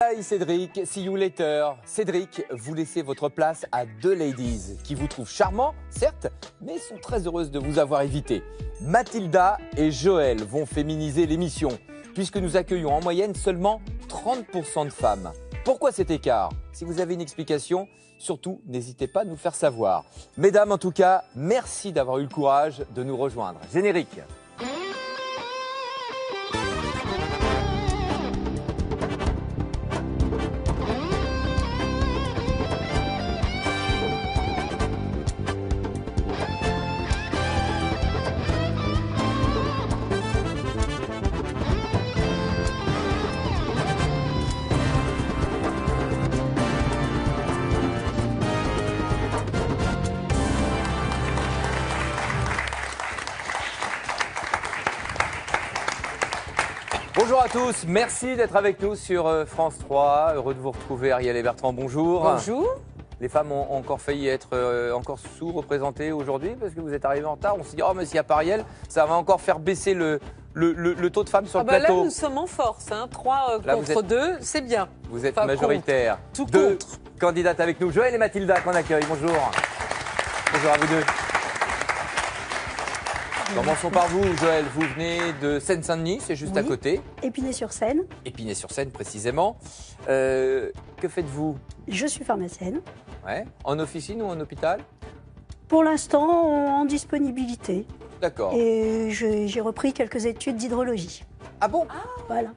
Hi Cédric, see you later. Cédric, vous laissez votre place à deux ladies qui vous trouvent charmants, certes, mais sont très heureuses de vous avoir évité. Mathilda et Joël vont féminiser l'émission, puisque nous accueillons en moyenne seulement 30% de femmes. Pourquoi cet écart? Si vous avez une explication, surtout n'hésitez pas à nous faire savoir. Mesdames, en tout cas, merci d'avoir eu le courage de nous rejoindre. Générique. Bonjour à tous, merci d'être avec nous sur France 3. Heureux de vous retrouver, Ariel et Bertrand, bonjour. Bonjour. Les femmes ont encore failli être encore sous-représentées aujourd'hui parce que vous êtes arrivés en retard. On s'est dit, oh mais s'il n'y a pas Ariel, ça va encore faire baisser le taux de femmes sur le plateau. Là, nous sommes en force, hein. 3 contre 2, c'est bien. Vous êtes majoritaire. Tout Deux contre. candidates avec nous, Joël et Mathilda, qu'on accueille. Bonjour. Bonjour à vous deux. Commençons par vous, Joël. Vous venez de Seine-Saint-Denis, c'est juste à côté. Épinay-sur-Seine. Épinay-sur-Seine, précisément. Que faites-vous? Je suis pharmacienne. Ouais. En officine ou en hôpital? Pour l'instant, en disponibilité. D'accord. Et j'ai repris quelques études d'hydrologie. Ah bon? Voilà.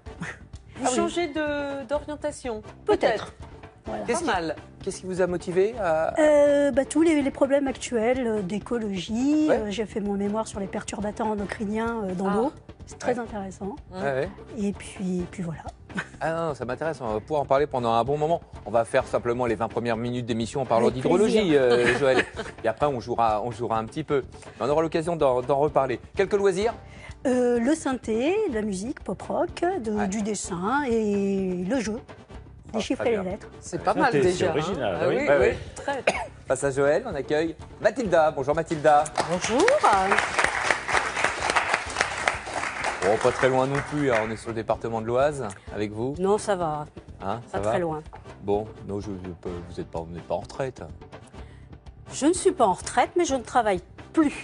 Vous changez d'orientation? Peut-être. Voilà. Pas mal. Qu'est-ce qui vous a motivé à... Tous les problèmes actuels d'écologie. Ouais. J'ai fait mon mémoire sur les perturbateurs endocriniens dans l'eau. C'est très intéressant. Ouais. Et puis voilà. Ah non, ça m'intéresse, on va pouvoir en parler pendant un bon moment. On va faire simplement les 20 premières minutes d'émission en parlant Avec d'hydrologie, Joël. Et après, on jouera un petit peu. Mais on aura l'occasion d'en reparler. Quelques loisirs? Le synthé, de la musique, pop-rock, du dessin et le jeu. Déchiffrer les lettres. C'est pas mal déjà. C'est original, hein. oui. Oui, très. Face à Joël, on accueille Mathilda. Bonjour Mathilda. Bonjour. Bon, pas très loin non plus, hein. On est sur le département de l'Oise avec vous. Non, ça va. Hein, Pas va très loin. Bon, non, vous n'êtes pas en retraite. Je ne suis pas en retraite, mais je ne travaille plus.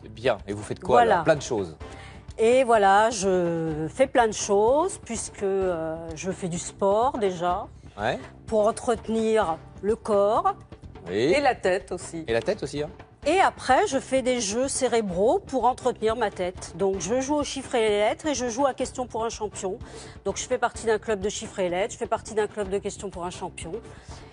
C'est bien. Et vous faites quoi Voilà. alors? Plein de choses. Et voilà, je fais plein de choses, puisque je fais du sport déjà, Ouais. pour entretenir le corps. Oui. Et la tête aussi. Et la tête aussi, hein? Et après, je fais des jeux cérébraux pour entretenir ma tête. Donc, je joue aux chiffres et les lettres et je joue à questions pour un champion. Donc, je fais partie d'un club de chiffres et lettres, je fais partie d'un club de questions pour un champion.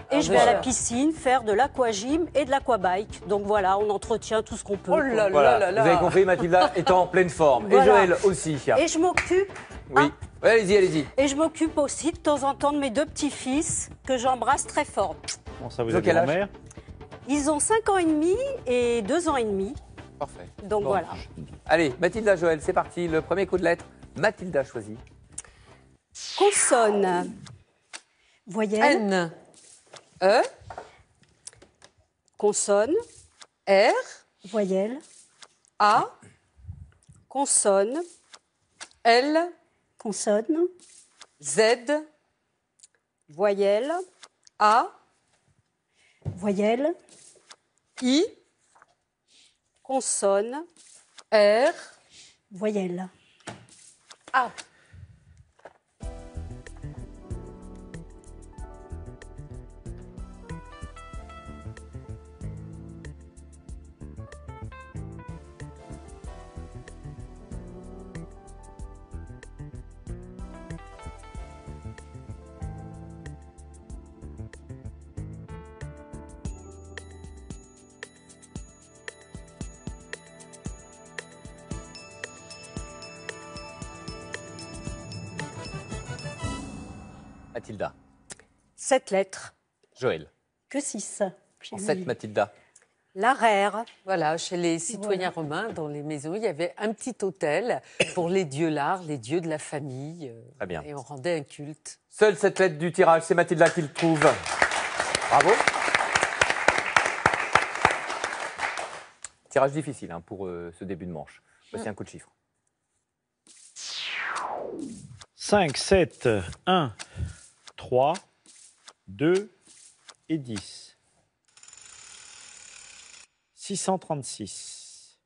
Et je vais à la piscine faire de l'aquagym et de l'aquabike. Donc voilà, on entretient tout ce qu'on peut. Oh là là Voilà. là là. Vous avez compris, Mathilda est en pleine forme. Voilà. Et Joël aussi. Et je m'occupe. Oui. Ouais, allez-y, allez-y. Et je m'occupe aussi de temps en temps de mes 2 petits-fils que j'embrasse très fort. Bon, ça vous Ils ont êtes quel âge? grand-mère? Ils ont 5 ans et demi et 2 ans et demi. Parfait. Donc Bon. voilà. Allez, Mathilda, Joël, c'est parti. Le premier coup de lettre. Mathilda choisit. Consonne. Voyelle. N. E. Consonne. R. Voyelle. A. Consonne. L. Consonne. Z. Voyelle. A. Voyelle. I. Consonne. R. Voyelle. A. Mathilda. 7 lettres. Joël. Que 6. En 7, Mathilda. L'arère. Voilà, chez les citoyens romains, dans les maisons, il y avait un petit hôtel pour les dieux lards, les dieux de la famille. Très bien. Et on rendait un culte. Seule cette lettre du tirage, c'est Mathilda qui le trouve. Bravo. Tirage difficile hein, pour ce début de manche. Voici un coup de chiffre. 5, 7, 1, 3, 2 et 10. 636.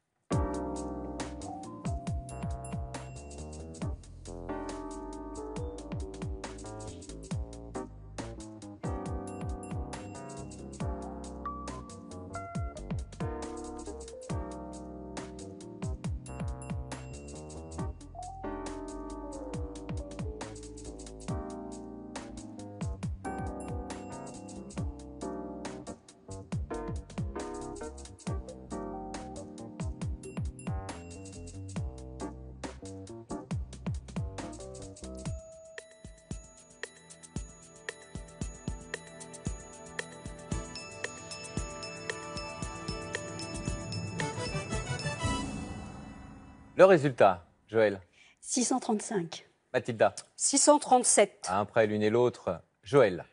Le résultat, Joël. 635. Mathilda. 637. À un près l'une et l'autre. Joël.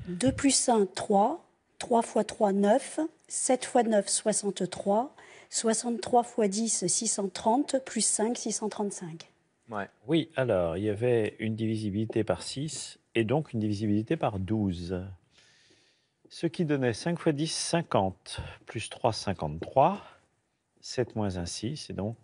2 plus 1, 3. 3 fois 3, 9. 7 fois 9, 63. 63 fois 10, 630. Plus 5, 635. Ouais. Oui, alors, il y avait une divisibilité par 6 et donc une divisibilité par 12. Ce qui donnait 5 fois 10, 50. Plus 3, 53. 7 moins 1, 6. Et donc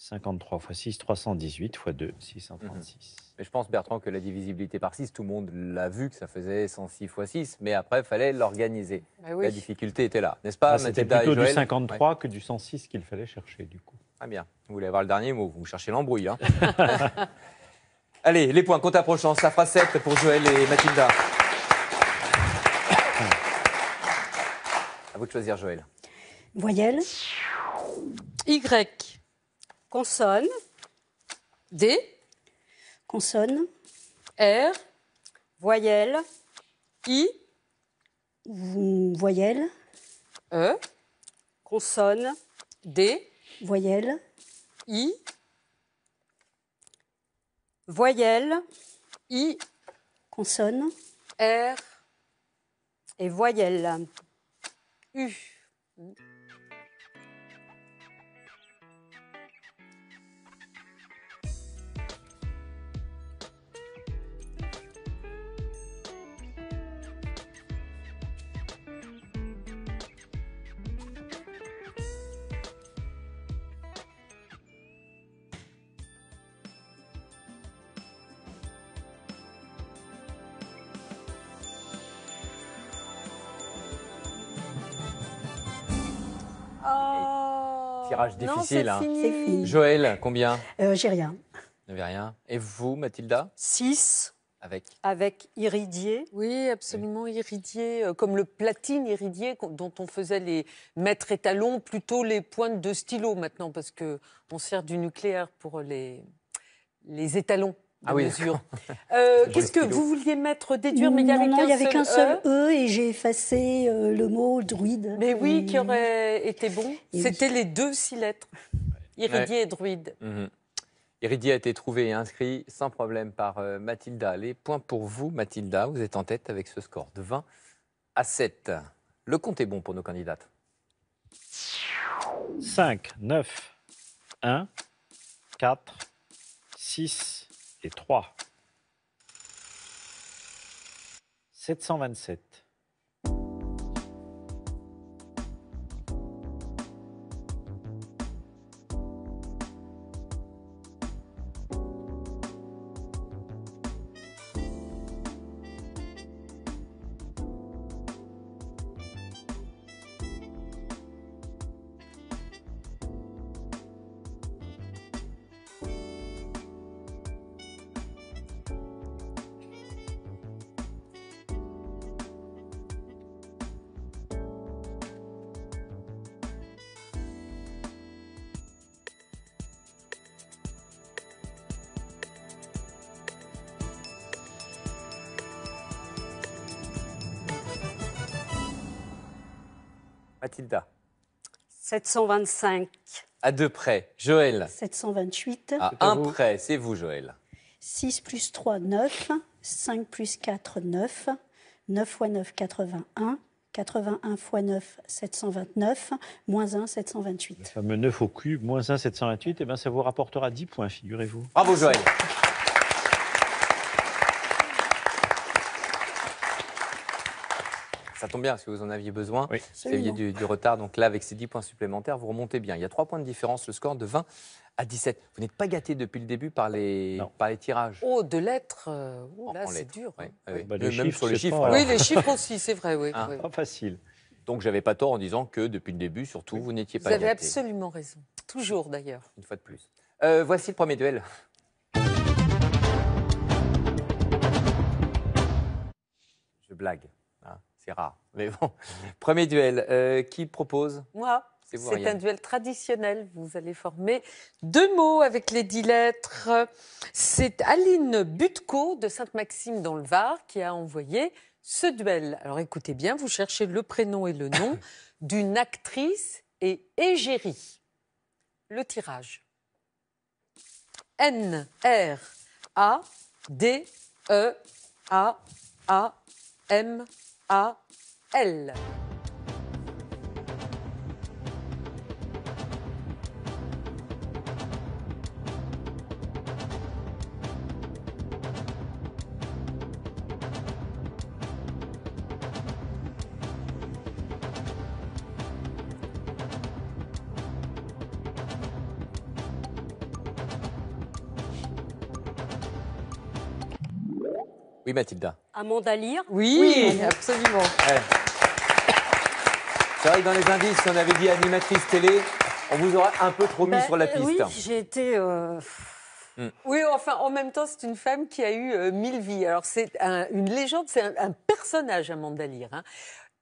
53 fois 6, 318 fois 2, 636. Mais je pense, Bertrand, que la divisibilité par 6, tout le monde l'a vu, que ça faisait 106 fois 6, mais après, il fallait l'organiser. Bah oui. La difficulté était là, n'est-ce pas, C'était Mathilda plutôt et Joël? du 53 que du 106 qu'il fallait chercher, du coup. Très bien. Vous voulez avoir le dernier mot, vous cherchez l'embrouille. Hein. Allez, les points, compte approchant. Ça fera 7 pour Joël et Mathilda. À vous de choisir, Joël. Voyelle. Y, Consonne. D, Consonne. R, Voyelle. I, Voyelle. E, Consonne. D, Voyelle. I, Voyelle. I, Consonne. R, Et voyelle. U. Oh. Tirage Non, difficile, c'est hein. fini. C'est fini. Joël, combien? J'ai rien. Vous n'avez rien. Et vous, Mathilda? 6 Avec. avec iridier. Oui, absolument iridié, comme le platine iridié dont on faisait les mètres étalons, plutôt les pointes de stylo maintenant, parce qu'on sert du nucléaire pour les étalons de mesure. Qu'est-ce que stylo. vous vouliez mettre, déduire, mais il n'y avait Non, il y avait qu'un qu'un seul E et j'ai effacé le mot druide. Mais oui, qui aurait été bon. Et C'était les 2 6 lettres, iridier et druide. Mhm. Iridier a été trouvé et inscrit sans problème par Mathilda. Les points pour vous, Mathilda. Vous êtes en tête avec ce score de 20 à 7. Le compte est bon pour nos candidates. 5, 9, 1, 4, 6 et 3. 727. Mathilda. 725. À 2 près. Joël. 728. À C'est à 1 vous. près. C'est vous, Joël. 6 plus 3, 9. 5 plus 4, 9. 9 fois 9, 81. 81 fois 9, 729. Moins 1, 728. Le fameux 9 au cube, moins 1, 728, eh ben, ça vous rapportera 10 points, figurez-vous. Bravo, Joël. Ça tombe bien parce que vous en aviez besoin. Oui. Vous aviez du retard. Donc là, avec ces 10 points supplémentaires, vous remontez bien. Il y a 3 points de différence, le score de 20 à 17. Vous n'êtes pas gâté depuis le début par les tirages. Oh, de lettres, là, En c'est lettres. dur. Ouais, hein. ouais, Bah, ouais. les Même chiffres, sur les c'est chiffres. pas- alors. Oui, les chiffres aussi, c'est vrai. Oui, Hein. oui. Pas facile. Donc, j'avais pas tort en disant que depuis le début, surtout, vous n'étiez Vous pas avez gâté. absolument raison. Toujours, d'ailleurs. Une fois de plus. Voici le premier duel. Je blague. Hein, c'est rare. Mais bon. Premier duel. Qui propose? Moi, C'est vous, c'est Ariane. un duel traditionnel. Vous allez former 2 mots avec les 10 lettres. C'est Aline Butko de Sainte-Maxime dans le Var qui a envoyé ce duel. Alors écoutez bien, vous cherchez le prénom et le nom d'une actrice et égérie. Le tirage. N-R-A-D-E-A-A-M-A-L. Oui, Mathilda. Amanda Lear. Oui, absolument. Ouais. C'est vrai que dans les indices, si on avait dit animatrice télé, on vous aurait un peu trop mis Ben, sur la piste. Oui, j'ai été. Oui, enfin, en même temps, c'est une femme qui a eu 1000 vies. Alors, c'est une légende, c'est un personnage, Amanda Lear. Hein.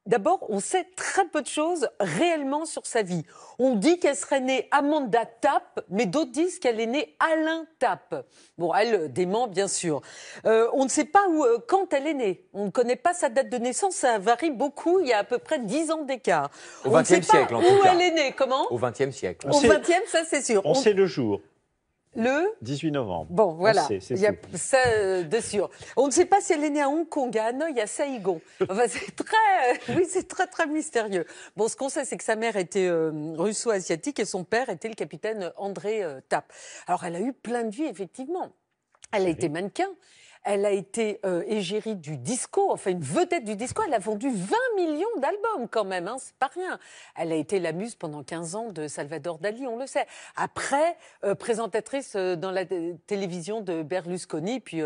D'abord, on sait très peu de choses réellement sur sa vie. On dit qu'elle serait née Amanda Tapp, mais d'autres disent qu'elle est née Alain Tapp. Bon, elle dément, bien sûr. On ne sait pas quand elle est née. On ne connaît pas sa date de naissance. Ça varie beaucoup. Il y a à peu près 10 ans d'écart. Au On ne sait XXe siècle, pas en tout où cas. elle est née. Comment? Au XXe siècle. Au sait- 20e, ça c'est sûr. On sait le jour, Le 18 novembre. Bon, voilà. On sait, c'est Il y a tout. ça de sûr. On ne sait pas si elle est née à Hong Kong, à Hanoï, à Saïgon. Enfin, c'est très, oui, c'est très, très mystérieux. Bon, ce qu'on sait, c'est que sa mère était russo-asiatique et son père était le capitaine André Tapp. Alors, elle a eu plein de vies, effectivement. Elle a été mannequin. Elle a été égérie du disco, enfin une vedette du disco. Elle a vendu 20 millions d'albums quand même, hein, c'est pas rien. Elle a été la muse pendant 15 ans de Salvador Dali, on le sait. Après, présentatrice dans la télévision de Berlusconi, puis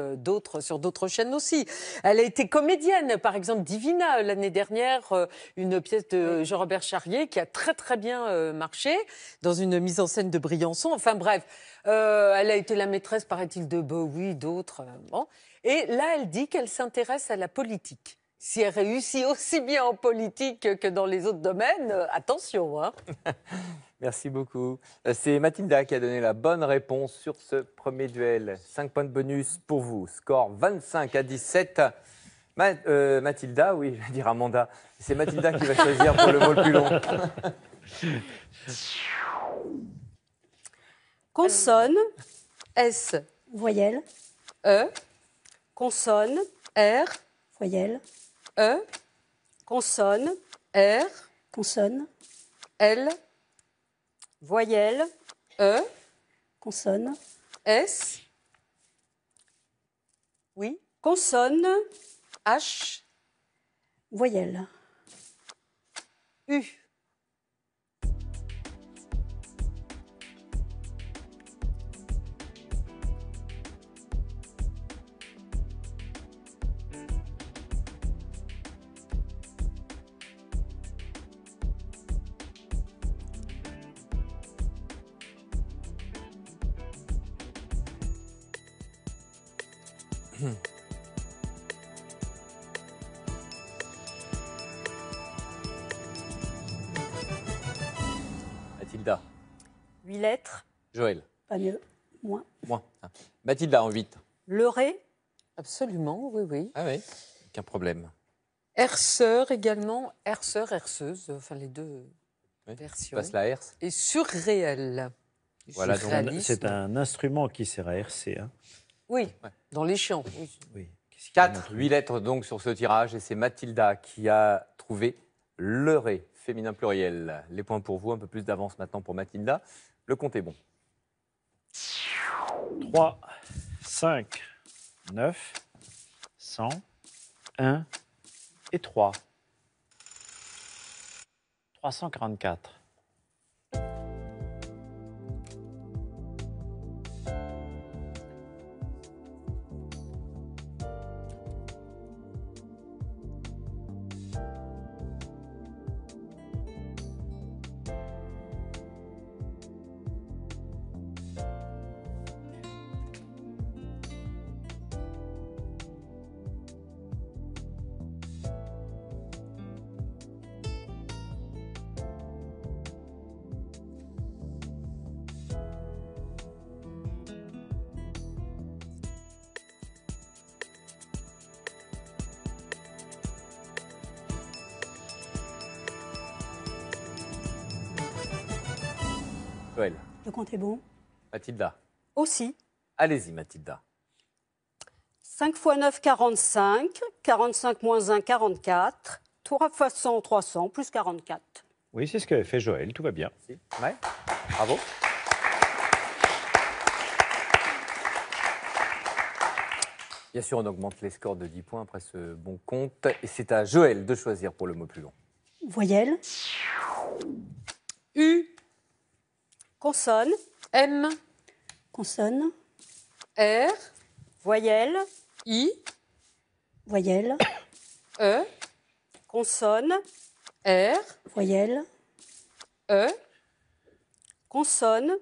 sur d'autres chaînes aussi. Elle a été comédienne, par exemple Divina l'année dernière, une pièce de Jean-Robert Charrier qui a très très bien marché dans une mise en scène de Briançon. Enfin bref, elle a été la maîtresse, paraît-il, de Bowie, d'autres. Bon. Et là, elle dit qu'elle s'intéresse à la politique. Si elle réussit aussi bien en politique que dans les autres domaines, attention. Hein. Merci beaucoup. C'est Mathilda qui a donné la bonne réponse sur ce premier duel. 5 points de bonus pour vous. Score 25 à 17. Mathilda, oui, je vais dire Amanda. C'est Mathilda qui va choisir pour le mot le plus long. Consonne, S, Voyelle, E, consonne, R, voyelle, E, consonne, R, consonne, L, voyelle, E, consonne, S, oui, consonne, H, voyelle. U. Mathilda. 8 lettres, Joël. Pas mieux. Moins. Moi. Mathilda en 8. leurré, Absolument, oui, oui. Ah oui, aucun problème. Herceur également, herceur, herceuse, enfin les deux Oui. versions. Passe la herse. Et surréel. Voilà, donc, Surréalisme. C'est un instrument qui sert à RC. Hein. Oui, dans les champs. Oui. Oui. Qu'est-ce qu'il 4, montre 8 lettres donc sur ce tirage et c'est Mathilda qui a trouvé le ré, féminin pluriel. Les points pour vous, un peu plus d'avance maintenant pour Mathilda. Le compte est bon. 3, 5, 9, 100, 1 et 3. 344. Joël, Le compte est bon. Mathilda. Aussi. Allez-y, Mathilda. 5 x 9, 45. 45 moins 1, 44. 3 fois 100, 300, plus 44. Oui, c'est ce qu'avait fait Joël, tout va bien. Si. Ouais. Bravo. Bien sûr, on augmente les scores de 10 points après ce bon compte. Et c'est à Joël de choisir pour le mot plus long. Voyelle, U, Consonne. M, consonne, R, Voyelle. I, voyelle, E, Consonne. R, voyelle, E, Consonne.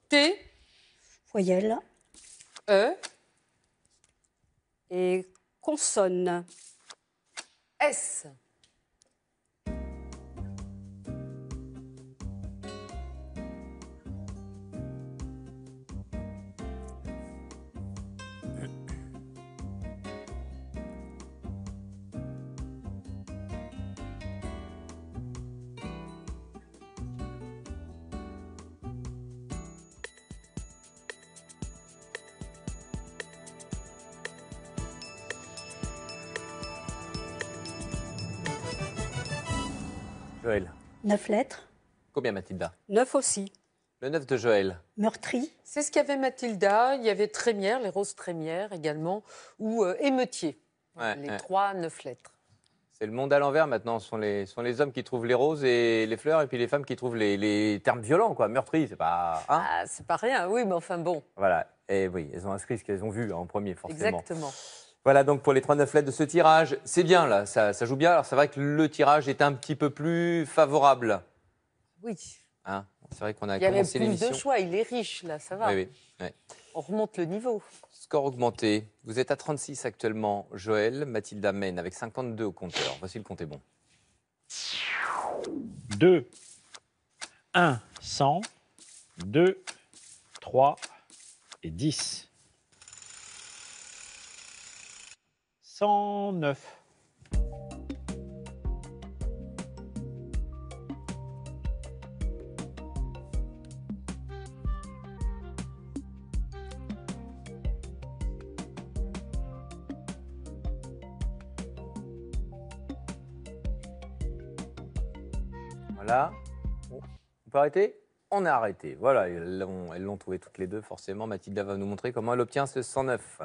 T, voyelle, E, Et consonne. S. Joël. 9 lettres, Combien, Mathilda? 9 aussi. Le 9 de Joël. meurtri, C'est ce qu'avait Mathilda. Il y avait trémière, les roses trémières également, ou émeutier. Ouais, Les ouais. 3, 9 lettres. C'est le monde à l'envers maintenant. Ce sont les hommes qui trouvent les roses et les fleurs, et puis les femmes qui trouvent les termes violents, quoi. Meurtri, c'est pas. Hein, Ah, c'est pas rien, oui, mais enfin bon, voilà. Et oui, elles ont inscrit ce qu'elles ont vu en premier, forcément. exactement. Voilà donc pour les 3-9 lettres de ce tirage. C'est bien, là, ça joue bien. Alors c'est vrai que le tirage est un petit peu plus favorable. Oui, Hein, c'est vrai qu'on a il y avait commencé plus l'émission. de choix, il est riche, là, ça va. Oui, oui. Oui. On remonte le niveau. Score augmenté. Vous êtes à 36 actuellement, Joël. Mathilda mène avec 52 au compteur. Voici le compte est bon. 2, 1, 100, 2, 3 et 10. 109. Voilà. Bon, on peut arrêter? On a arrêté. Voilà, elles l'ont trouvé toutes les deux, forcément. Mathilda va nous montrer comment elle obtient ce 109.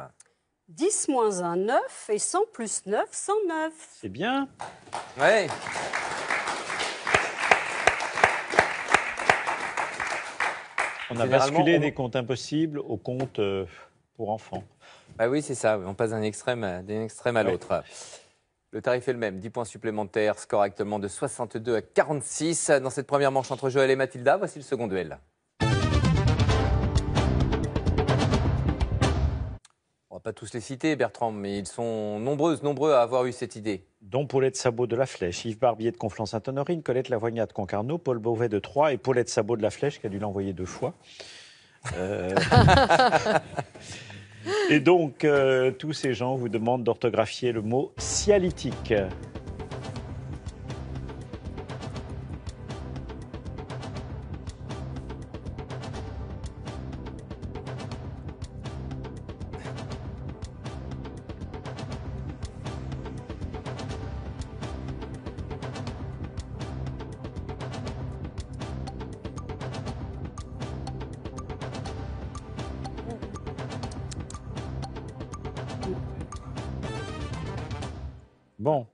10 moins 1, 9. Et 100 plus 9, 109. C'est bien. Ouais. On a Généralement, basculé on- des comptes impossibles aux comptes pour enfants. Bah oui, c'est ça. On passe d'un extrême à Ouais. l'autre. Le tarif est le même. 10 points supplémentaires. Score actuellement de 62 à 46. Dans cette première manche entre Joël et Mathilda, voici le second duel. On va pas tous les citer, Bertrand, mais ils sont nombreux à avoir eu cette idée. Dont Paulette Sabot de la Flèche, Yves Barbier de Conflans-Sainte-Honorine, Colette Lavoignat de Concarneau, Paul Beauvais de Troyes et Paulette Sabot de la Flèche qui a dû l'envoyer 2 fois. Et donc, tous ces gens vous demandent d'orthographier le mot sialytique. Bon,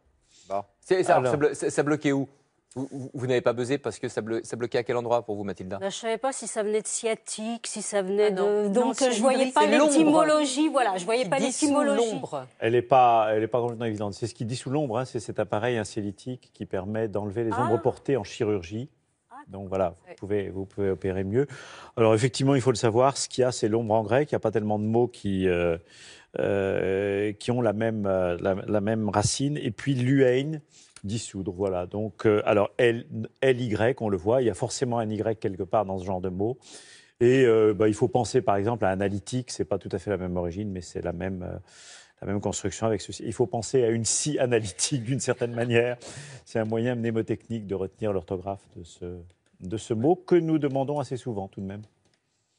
Bon. Ça Alors. bloquait où? Vous n'avez pas buzzé parce que ça bloquait à quel endroit pour vous, Mathilda? Je ne savais pas si ça venait de sciatique, si ça venait de... Non, Donc, c'est je ne voyais pas c'est l'ombre. l'étymologie. Voilà, je ne voyais Qui pas dissout l'étymologie. l'ombre. Elle n'est pas complètement évidente. C'est ce qui dissout l'ombre, hein, c'est cet appareil ansiolithique qui permet d'enlever les ombres portées en chirurgie. Donc voilà, vous pouvez opérer mieux. Alors effectivement, il faut le savoir, ce qu'il y a, c'est l'ombre en grec. Il n'y a pas tellement de mots qui ont la même racine. Et puis l'uein, dissoudre, voilà. Donc, alors, L-Y, on le voit, il y a forcément un Y quelque part dans ce genre de mots. Et il faut penser, par exemple, à analytique, c'est pas tout à fait la même origine, mais c'est la même construction avec ceci. Il faut penser à une scie analytique d'une certaine manière. C'est un moyen mnémotechnique de retenir l'orthographe de ce mot que nous demandons assez souvent, tout de même.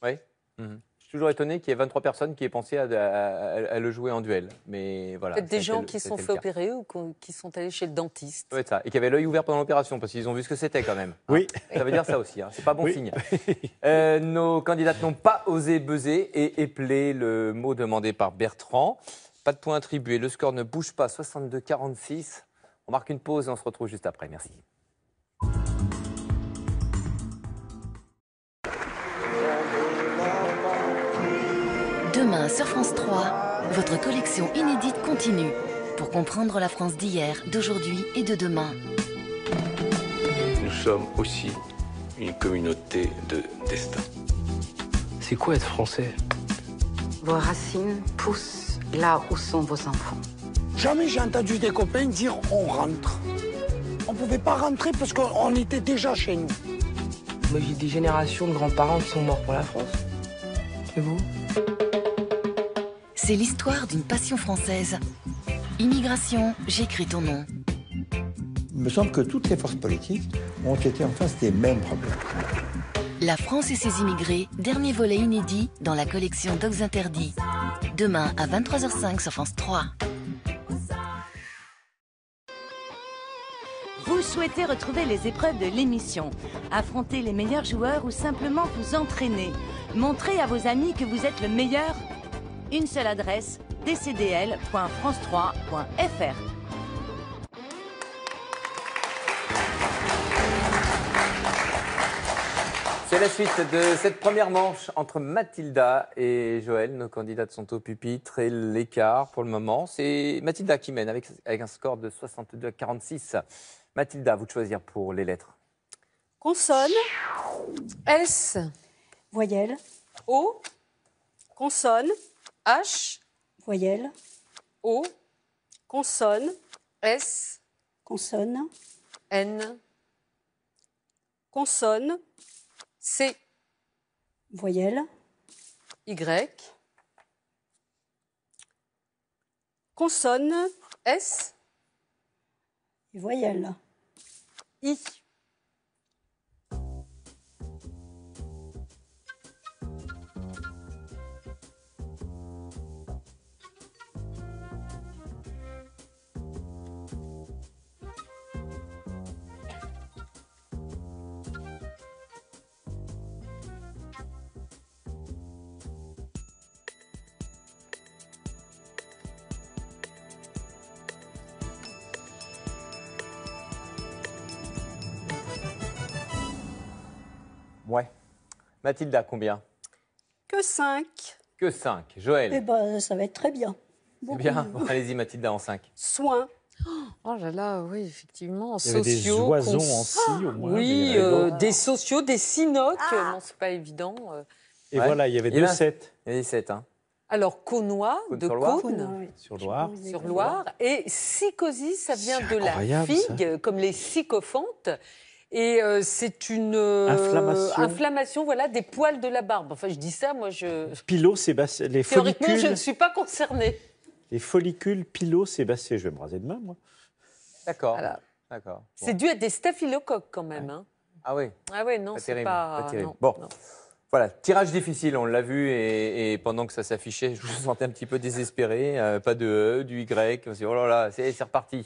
Oui. Je suis toujours étonné qu'il y ait 23 personnes qui aient pensé à le jouer en duel. Mais voilà. Peut-être des gens qui se sont fait opérer ou qui sont allés chez le dentiste. Ouais, ça. Et qui avaient l'œil ouvert pendant l'opération parce qu'ils ont vu ce que c'était quand même. Oui. Ça veut dire ça aussi. C'est pas bon signe. Nos candidates n'ont pas osé buzzer et épeler le mot demandé par Bertrand. Pas de points attribués. Le score ne bouge pas. 62-46. On marque une pause et on se retrouve juste après. Merci. Demain sur France 3, votre collection inédite continue pour comprendre la France d'hier, d'aujourd'hui et de demain. Nous sommes aussi une communauté de destin. C'est quoi être français? Vos racines poussent là où sont vos enfants. Jamais j'ai entendu des copains dire on rentre. On ne pouvait pas rentrer parce qu'on était déjà chez nous. Moi j'ai des générations de grands-parents qui sont morts pour la France. Et vous? C'est l'histoire d'une passion française. Immigration, j'écris ton nom. Il me semble que toutes les forces politiques ont été en face des mêmes problèmes. La France et ses immigrés, dernier volet inédit dans la collection Dogs Interdits. Demain à 23h05 sur France 3. Vous souhaitez retrouver les épreuves de l'émission, affronter les meilleurs joueurs ou simplement vous entraîner, montrer à vos amis que vous êtes le meilleur? Une seule adresse, dcdl.france3.fr. C'est la suite de cette première manche entre Mathilda et Joël. Nos candidates sont au pupitre et l'écart pour le moment, c'est Mathilda qui mène avec un score de 62-46. Mathilda, vous de choisir pour les lettres. Consonne. S. Voyelle. O. Consonne. H. Voyelle. O. Consonne. S. Consonne. N. Consonne. C. Voyelle. Y. Consonne. S. Voyelle. I. Ouais. Mathilda, combien? Que 5. Que 5. Joël? Eh ben, ça va être très bien. C'est bien. Bon, allez-y, Mathilda, en 5. Soin. Oh là là, oui, effectivement. Il y avait des oiseaux en scie, au moins. Oui, des sociaux, des sinocs. Non, c'est pas évident. Et voilà, il y avait 2 sets. Il y avait 7, hein. Alors, Cônois, de Cône-sur-Loire. Cône, Sur Loire. sur Loire. Et Sycosie, ça vient C'est de la incroyable, figue, comme les sycophantes. Et c'est une inflammation, voilà, des poils de la barbe. Enfin, je dis ça, moi, Pilosébacées, les théoriquement, follicules. je ne suis pas concernée. Les follicules pilosébacées. Je vais me raser demain, moi. D'accord. Voilà. D'accord. Bon. C'est dû à des staphylocoques, quand même. Hein. Ah oui. Ah ouais, non, Pas c'est terrible, pas... pas terrible. non, Bon. non. Voilà, tirage difficile, on l'a vu, et pendant que ça s'affichait, je me sentais un petit peu désespéré. Pas de E, du Y. On s'est dit, oh là là, c'est reparti.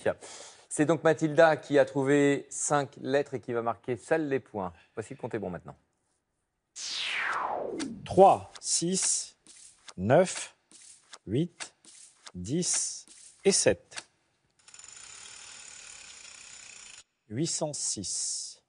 C'est donc Mathilda qui a trouvé 5 lettres et qui va marquer seul les points. Voici le compte est bon maintenant. 3, 6, 9, 8, 10 et 7. 806.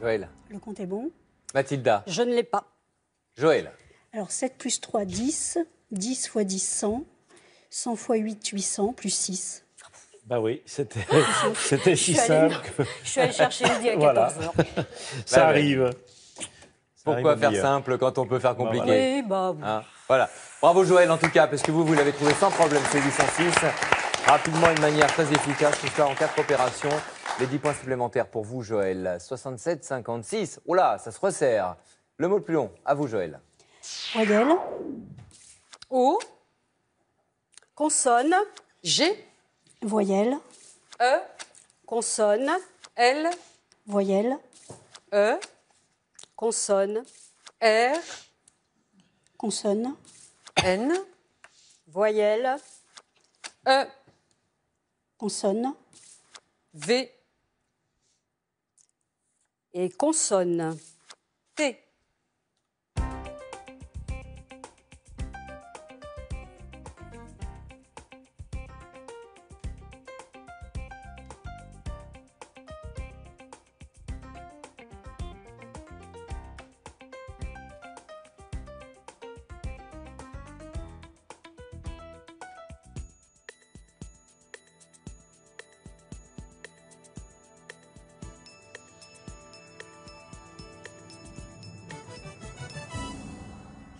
Joël. Le compte est bon. Mathilda. Je ne l'ai pas. Joël. Alors 7 plus 3, 10. 10 fois 10, 100. 100 fois 8, 800, plus 6. Bah oui, c'était si simple. Je suis allée chercher midi à 14h. Voilà. Ça arrive. Pourquoi faire simple quand on peut faire compliqué? Oui, bah... Hein, voilà. Bravo Joël en tout cas, parce que vous l'avez trouvé sans problème, c'est 806. Rapidement et de manière très efficace, tout ça en 4 opérations. Les 10 points supplémentaires pour vous Joël. 67, 56. Oh là, ça se resserre. Le mot le plus long, à vous Joël. Voyelle. O. Consonne. G. Voyelle. E. Consonne. L. Voyelle. E. Consonne. R. Consonne. N. Voyelle. E. Consonne. V. Et consonne. T.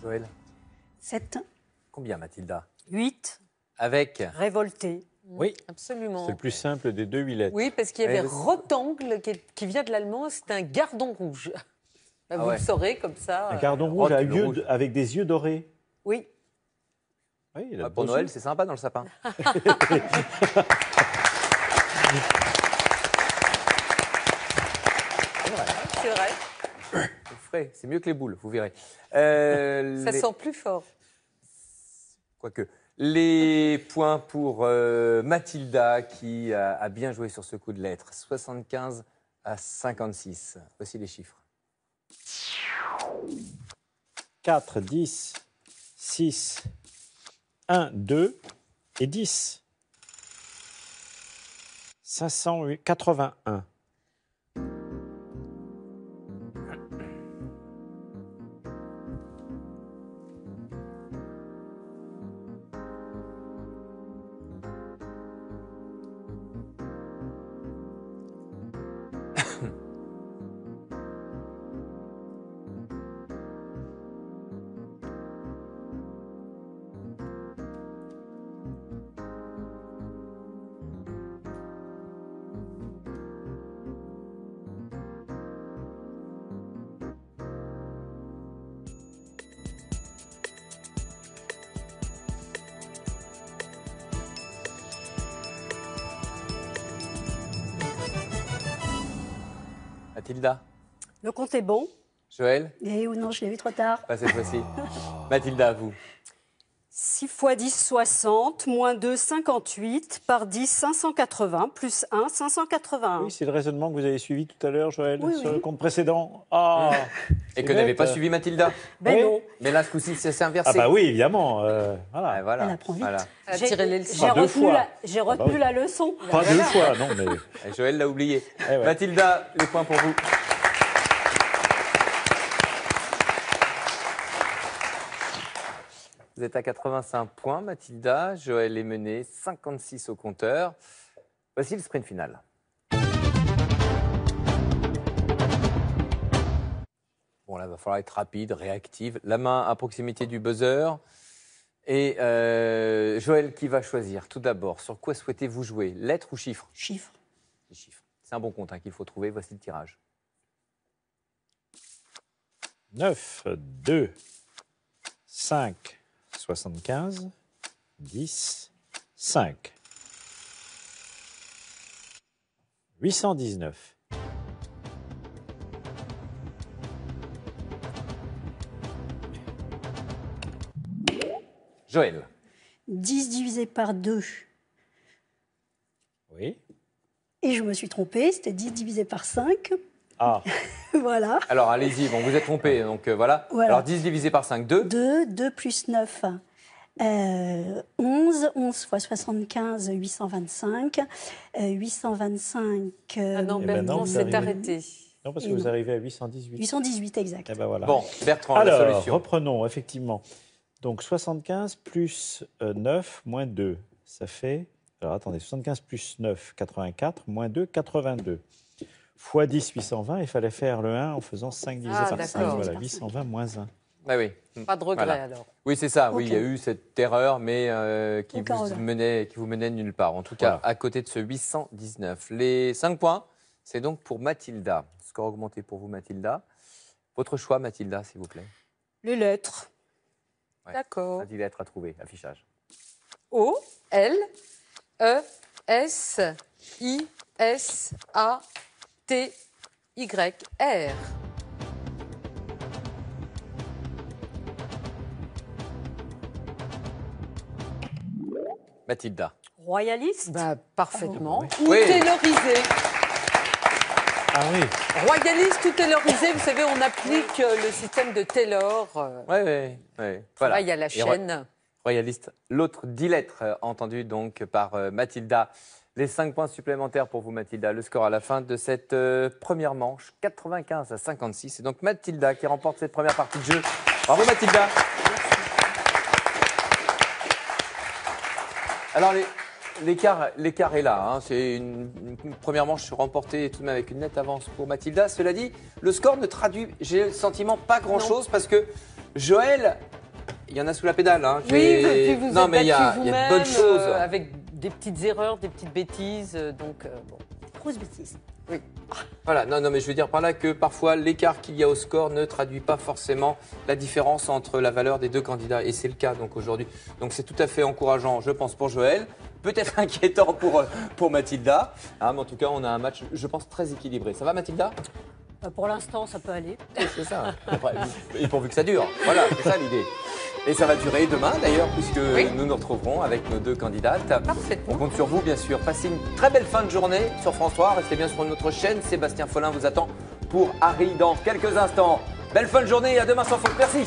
Joël. 7. Combien Mathilda? 8. Avec. Révolté. Oui. Absolument. C'est le plus simple des 2 huit lettres. Oui, parce qu'il y avait rotangle qui vient de l'allemand, c'est un gardon rouge. Ben, vous le saurez comme ça. Un gardon rouge, avec des yeux dorés. Oui. Oui, il a Pour beaux Noël, yeux. c'est sympa dans le sapin. C'est vrai. Vous ferez, c'est mieux que les boules, vous verrez. Ça sent plus fort. Quoique. Les points pour Mathilda qui a bien joué sur ce coup de lettres. 75 à 56. Voici les chiffres. 4, 10, 6, 1, 2 et 10. 581. Mathilda. Le compte est bon. Joël. Et ou non, je l'ai vu trop tard. Pas cette fois-ci. Mathilda, à vous. 6 fois 10, 60, moins 2, 58, par 10, 580, plus 1, 581. Oui, c'est le raisonnement que vous avez suivi tout à l'heure, Joël, Oui, sur oui. le compte précédent. Ah, Et que n'avait pas suivi Mathilda. Ben Oui. non. Mais là, ce coup-ci, c'est inversé. Ah bah oui, évidemment. Voilà. Ah, voilà. Elle apprend vite. Voilà. J'ai Tirer les leçons. j'ai deux retenu, fois. j'ai retenu oui. la leçon. Pas Voilà. deux fois, non, mais... Et Joël l'a oublié. Eh ouais. Mathilda, les points pour vous. Vous êtes à 85 points, Mathilda. Joël est mené, 56 au compteur. Voici le sprint final. Bon, là, il va falloir être rapide, réactive. La main à proximité du buzzer. Et Joël qui va choisir tout d'abord. Sur quoi souhaitez-vous jouer? Lettre ou chiffre? Chiffre. 6 chiffres. C'est un bon compte qu'il faut trouver. Voici le tirage. 9, 2, 5, 75, 10, 5. 819. Joël. 10 divisé par 2. Oui. Et je me suis trompée, c'était 10 divisé par 5. Ah. Voilà. Alors, allez-y, bon, vous êtes trompé, donc voilà. Alors, 10 divisé par 5, 2. 2 plus 9. 11 fois 75, 825. 825... Ah non, Bertrand s'est arrêté. Non, parce que vous arrivez à 818. 818, exact. Eh ben voilà. Bon, Bertrand, alors, la solution. reprenons, effectivement. Donc, 75 plus 9 moins 2, ça fait... Alors, attendez, 75 plus 9, 84, moins 2, 82. Fois 10, 820, il fallait faire le 1 en faisant 5 divisé par 5. Voilà, 820 moins 1. Ah oui. Pas de regret, Voilà. alors. Oui, c'est ça. Oui, Ok. il y a eu cette erreur, mais qui vous menait nulle part. En tout cas, Voilà. à côté de ce 819. Les 5 points, c'est donc pour Mathilda. Score augmenté pour vous, Mathilda. Votre choix, Mathilda, s'il vous plaît. Les lettres. Ouais. D'accord. Pas 10 lettres à trouver. Affichage. O, L, E, S, I, S, A, T, Y, R. Mathilda. Royaliste. Bah, parfaitement. Oui. Ou taylorisé. Ah oui. Royaliste ou taylorisé, vous savez, on applique le système de Taylor. Oui, oui. Voilà. Travail à la Et chaîne. Royaliste. L'autre 10 lettres entendues donc par Mathilda. Les 5 points supplémentaires pour vous, Mathilda. Le score à la fin de cette première manche, 95 à 56. C'est donc Mathilda qui remporte cette première partie de jeu. Bravo, Mathilda. Alors, l'écart est là. Hein. C'est une première manche remportée tout de même avec une nette avance pour Mathilda. Cela dit, le score ne traduit, j'ai le sentiment, pas grand-chose parce que Joël, il y en a sous la pédale. Hein. Oui, et puis vous non, êtes mais il y a battu de vous-même bonnes choses. avec des petites erreurs, des petites bêtises. Donc, bon. Grosse bêtise. Oui. Voilà, non, mais je veux dire par là que parfois l'écart qu'il y a au score ne traduit pas forcément la différence entre la valeur des deux candidats. Et c'est le cas donc aujourd'hui. Donc c'est tout à fait encourageant, je pense, pour Joël. Peut-être inquiétant pour Mathilda. Ah, mais en tout cas, on a un match, je pense, très équilibré. Ça va, Mathilda? Pour l'instant, ça peut aller. C'est ça. Après, et pourvu que ça dure. Voilà, c'est ça l'idée. Et ça va durer demain d'ailleurs, puisque nous nous retrouverons avec nos deux candidates. Parfaitement. On compte sur vous, bien sûr. Passez une très belle fin de journée sur France 3. Restez bien sur notre chaîne. Sébastien Follin vous attend pour Harry dans quelques instants. Belle fin de journée et à demain sans faute. Merci.